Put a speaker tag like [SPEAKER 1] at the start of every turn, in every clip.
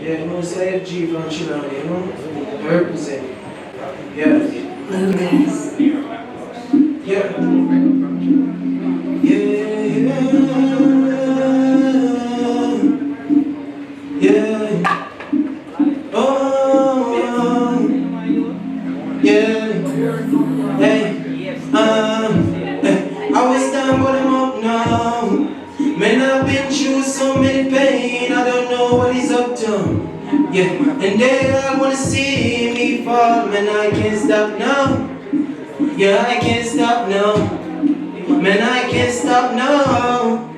[SPEAKER 1] Yeah, you know, it's FG from Chile, you know? I represent. Yeah. Yeah. Yeah. Oh. Yeah. Hey. I was down, but I'm up now. Man, I've been through so many pain, I don't know what he's up to. Yeah, and they all wanna see me fall, man, I can't stop now. Yeah, I can't stop now. Man, I can't stop now.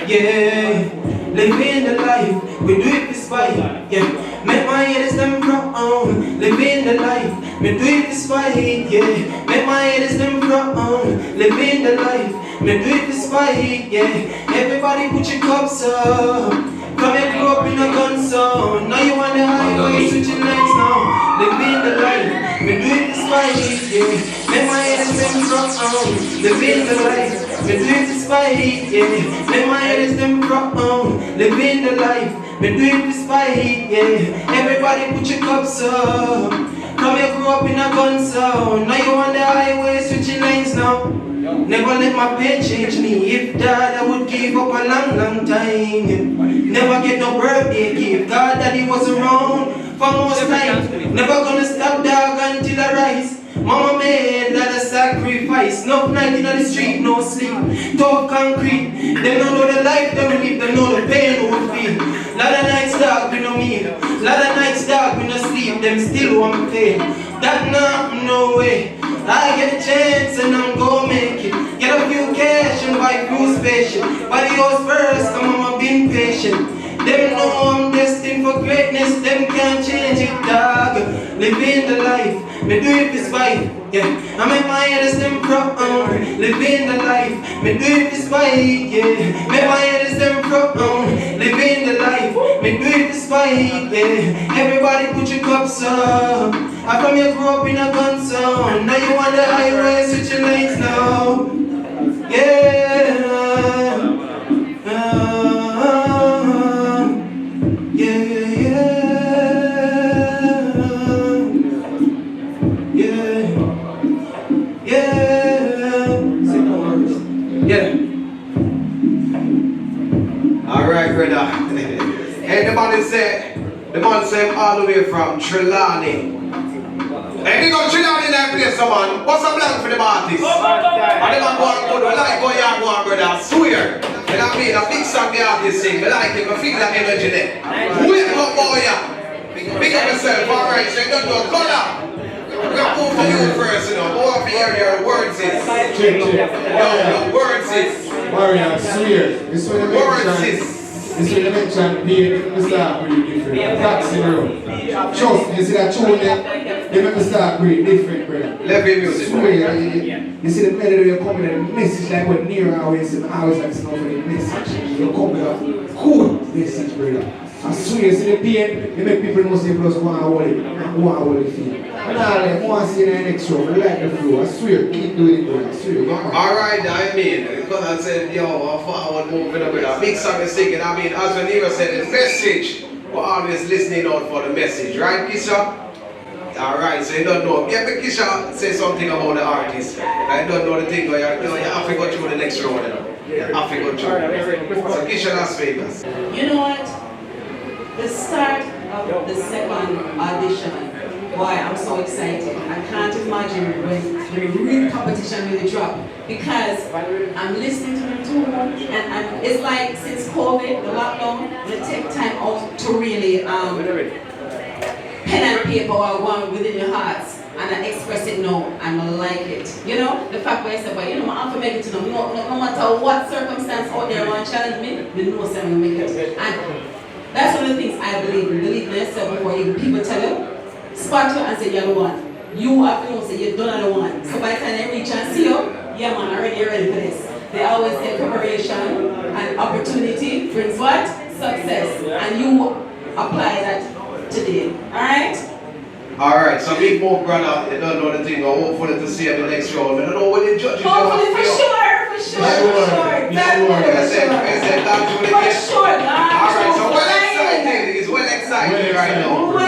[SPEAKER 1] Yeah, living the life, we do it this fight. Yeah, make my haters them frown. Living the life, we do it this fight. Yeah, make my haters them frown. Living the life, we do it this fight. Yeah, everybody put your cups up. Come and grow up in a gun zone. Now you on the highway, switching lanes now. Living the life, we do it this fight. Yeah, make my haters them frown. Living the life, we do it this fight. Yeah, make my haters them frown. Living the life, we do it this fight. Yeah, everybody put your cups up. Come here, grow up in a gun zone. Now you on the highway, switching lanes now. Never let my pain change me. If that, I would give up a long time. Never get no birthday gift. God, daddy was around for most time. Never gonna stop, dog, until I rise. Mama made that a sacrifice. No night in the street, no sleep. Tough concrete. They don't know the life they live. They know the pain we feel. Lot of nights dark, we no meal. Lot of nights dark, we no sleep. Them still want fail. That no way. I get a chance and I'm gonna make it. Get a few cash and buy few spaceship. Buy the house first, I'm being patient. Them know I'm destined for greatness. Them can't change it, dog. Living the life, me do it this fight. Yeah, I'm in my head as them pro. Living the life, me do it this fight. Yeah, make my head as them pro. Living the life, me do it this fight. Yeah, everybody put your cups up. I from you grew up in a gun zone. Now you on the highway, switching lanes now. Yeah.
[SPEAKER 2] Alright, brother. Hey, the man said all the way from Trelawney. Hey, big up Trelawney in that place, man. What's up, blank for the artist? And the man go on good, I like how you go on, brother. I swear. You know what I mean? A big song the artist sing. I like it, I feel that energy there. Wake up, boy, yeah. Big up yourself, alright, so you don't know color. We're going to move to you first, you know. Go up here, your words is. Your words is.
[SPEAKER 3] Warrior, I swear. This when they mention being the start pretty different. That's in the room. Trust me, you see that tune there? They make the start pretty different, brother.
[SPEAKER 2] Let me music.
[SPEAKER 3] Swear, you see the melody you come with a message like what near always and always like snuff with a message. You come with a cool message, brother. I swear, you see the pain, you make people know say plus one hour it feel. And I want to see the next show, I like the flow. I swear, keep doing it, brother. I swear.
[SPEAKER 2] Alright, I mean, because I said, yo, I thought I would move it up with a big song is singing. I mean, as Nero said, the message, we're always listening out for the message, right, Kisha? Alright, so you don't know. Yeah, but Kisha say something about the artist. I don't know the thing, but you have to go through the next round, you know. You have to go through. So Kisha, Las Vegas.
[SPEAKER 4] You know what? The start of the second audition, boy, I'm so excited. I can't imagine when the real competition really dropped because I'm listening to them too much and it's like since COVID, the lockdown, they take time out to really pen and paper or one within your hearts and I express it now and I like it. You know, the fact where I said, but you know, I'm to make it to them. No matter what circumstance out there want to challenge me, they know I'm going to make it. And that's one of the things I believe in. Believe in yourself before you people tell you. Spot you and say you're the one. You have to know say you're done the one. So by the time they reach and see you, yeah man, already you're ready for this. They always say preparation and opportunity brings what? Success. And you apply that today. Alright?
[SPEAKER 2] Alright, so big more brother, you don't know the thing, but hopefully to see you the next round. I don't know what the judges are.
[SPEAKER 4] Hopefully for sure. For sure.
[SPEAKER 2] Alright, so well excited. It's well excited right now.
[SPEAKER 4] Oh my